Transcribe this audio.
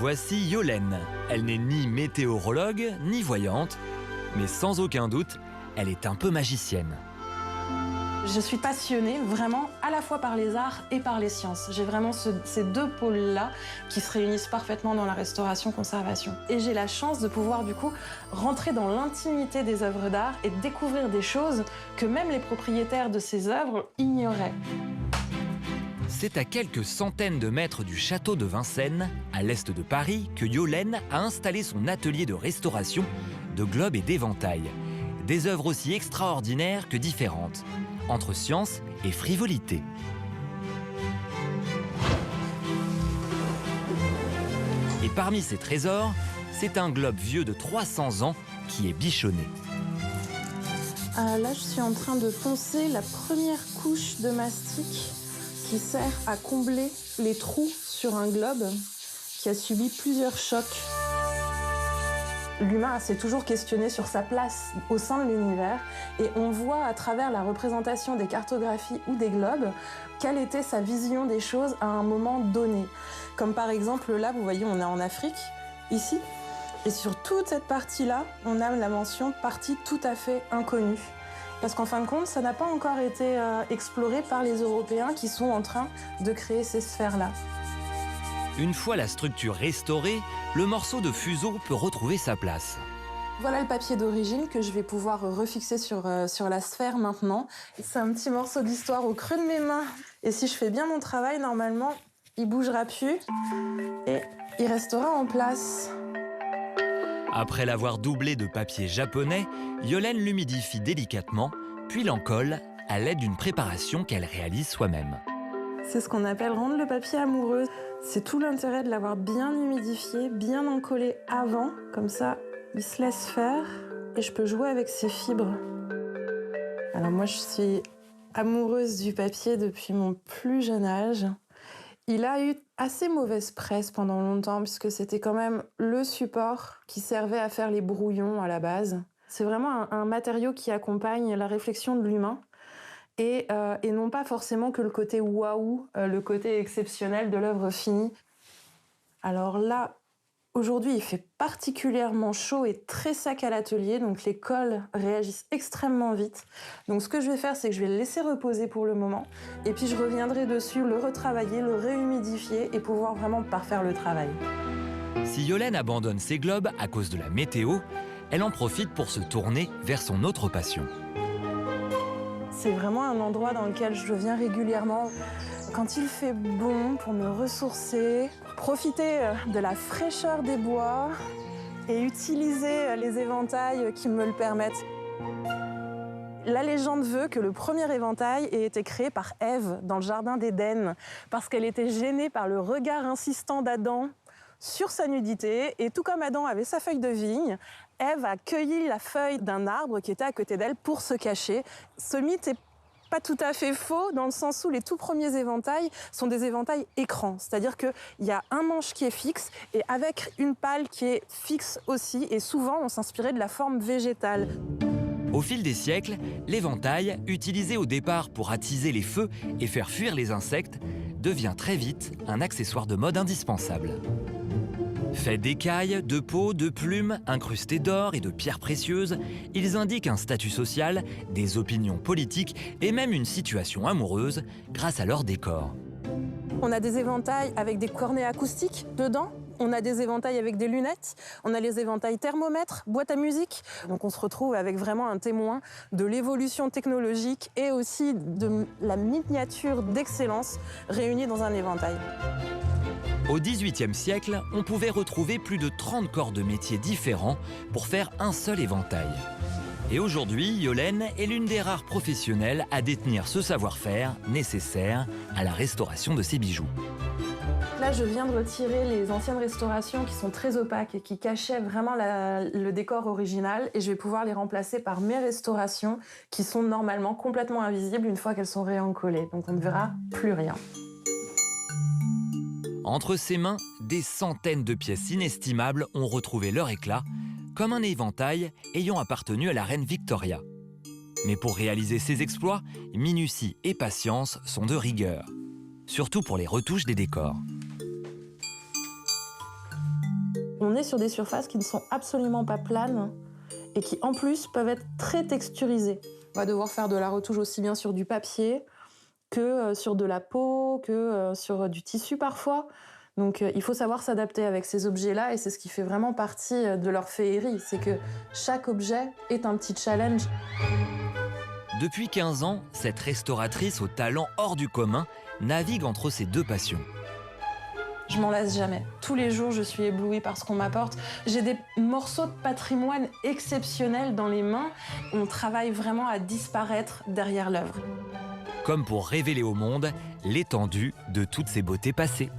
Voici Yolène. Elle n'est ni météorologue, ni voyante, mais sans aucun doute, elle est un peu magicienne. Je suis passionnée vraiment à la fois par les arts et par les sciences. J'ai vraiment ces deux pôles-là qui se réunissent parfaitement dans la restauration-conservation. Et j'ai la chance de pouvoir du coup rentrer dans l'intimité des œuvres d'art et découvrir des choses que même les propriétaires de ces œuvres ignoraient. C'est à quelques centaines de mètres du château de Vincennes, à l'est de Paris, que Yolène a installé son atelier de restauration de globes et d'éventails. Des œuvres aussi extraordinaires que différentes, entre science et frivolité. Et parmi ces trésors, c'est un globe vieux de 300 ans qui est bichonné. Là, je suis en train de poncer la première couche de mastic qui sert à combler les trous sur un globe qui a subi plusieurs chocs. L'humain s'est toujours questionné sur sa place au sein de l'univers et on voit à travers la représentation des cartographies ou des globes quelle était sa vision des choses à un moment donné. Comme par exemple là, vous voyez, on est en Afrique, ici, et sur toute cette partie-là, on a la mention « partie tout à fait inconnue ». Parce qu'en fin de compte, ça n'a pas encore été exploré par les Européens qui sont en train de créer ces sphères-là. Une fois la structure restaurée, le morceau de fuseau peut retrouver sa place. Voilà le papier d'origine que je vais pouvoir refixer sur la sphère maintenant. C'est un petit morceau d'histoire au creux de mes mains. Et si je fais bien mon travail, normalement, il bougera plus et il restera en place. Après l'avoir doublé de papier japonais, Yolène l'humidifie délicatement, puis l'encolle à l'aide d'une préparation qu'elle réalise soi-même. C'est ce qu'on appelle rendre le papier amoureux. C'est tout l'intérêt de l'avoir bien humidifié, bien encollé avant. Comme ça, il se laisse faire et je peux jouer avec ses fibres. Alors moi, je suis amoureuse du papier depuis mon plus jeune âge. Il a eu assez mauvaise presse pendant longtemps puisque c'était quand même le support qui servait à faire les brouillons à la base. C'est vraiment un matériau qui accompagne la réflexion de l'humain et non pas forcément que le côté waouh, le côté exceptionnel de l'œuvre finie. Alors là, aujourd'hui, il fait particulièrement chaud et très sec à l'atelier, donc les cols réagissent extrêmement vite. Donc ce que je vais faire, c'est que je vais le laisser reposer pour le moment, et puis je reviendrai dessus, le retravailler, le réhumidifier et pouvoir vraiment parfaire le travail. Si Yolène abandonne ses globes à cause de la météo, elle en profite pour se tourner vers son autre passion. C'est vraiment un endroit dans lequel je viens régulièrement quand il fait bon pour me ressourcer, profiter de la fraîcheur des bois et utiliser les éventails qui me le permettent. La légende veut que le premier éventail ait été créé par Ève dans le jardin d'Éden parce qu'elle était gênée par le regard insistant d'Adam sur sa nudité et tout comme Adam avait sa feuille de vigne, Ève a cueilli la feuille d'un arbre qui était à côté d'elle pour se cacher. Ce mythe est pas tout à fait faux dans le sens où les tout premiers éventails sont des éventails écrans. C'est-à-dire qu'il y a un manche qui est fixe et avec une pale qui est fixe aussi. Et souvent, on s'inspirait de la forme végétale. Au fil des siècles, l'éventail, utilisé au départ pour attiser les feux et faire fuir les insectes, devient très vite un accessoire de mode indispensable. Fait d'écailles, de peaux, de plumes, incrustés d'or et de pierres précieuses, ils indiquent un statut social, des opinions politiques et même une situation amoureuse grâce à leur décor. On a des éventails avec des cornets acoustiques dedans. On a des éventails avec des lunettes, on a les éventails thermomètres, boîte à musique. Donc on se retrouve avec vraiment un témoin de l'évolution technologique et aussi de la miniature d'excellence réunie dans un éventail. Au XVIIIe siècle, on pouvait retrouver plus de 30 corps de métiers différents pour faire un seul éventail. Et aujourd'hui, Yolène est l'une des rares professionnelles à détenir ce savoir-faire nécessaire à la restauration de ses bijoux. Là, je viens de retirer les anciennes restaurations qui sont très opaques et qui cachaient vraiment le décor original et je vais pouvoir les remplacer par mes restaurations qui sont normalement complètement invisibles une fois qu'elles sont réencollées. Donc on ne verra plus rien. Entre ses mains, des centaines de pièces inestimables ont retrouvé leur éclat, comme un éventail ayant appartenu à la reine Victoria. Mais pour réaliser ces exploits, minutie et patience sont de rigueur, surtout pour les retouches des décors. On est sur des surfaces qui ne sont absolument pas planes et qui en plus peuvent être très texturisées. On va devoir faire de la retouche aussi bien sur du papier que sur de la peau, que sur du tissu parfois. Donc il faut savoir s'adapter avec ces objets-là et c'est ce qui fait vraiment partie de leur féerie. C'est que chaque objet est un petit challenge. Depuis 15 ans, cette restauratrice au talent hors du commun navigue entre ces deux passions. Je m'en lasse jamais. Tous les jours, je suis éblouie par ce qu'on m'apporte. J'ai des morceaux de patrimoine exceptionnels dans les mains. On travaille vraiment à disparaître derrière l'œuvre. Comme pour révéler au monde l'étendue de toutes ces beautés passées.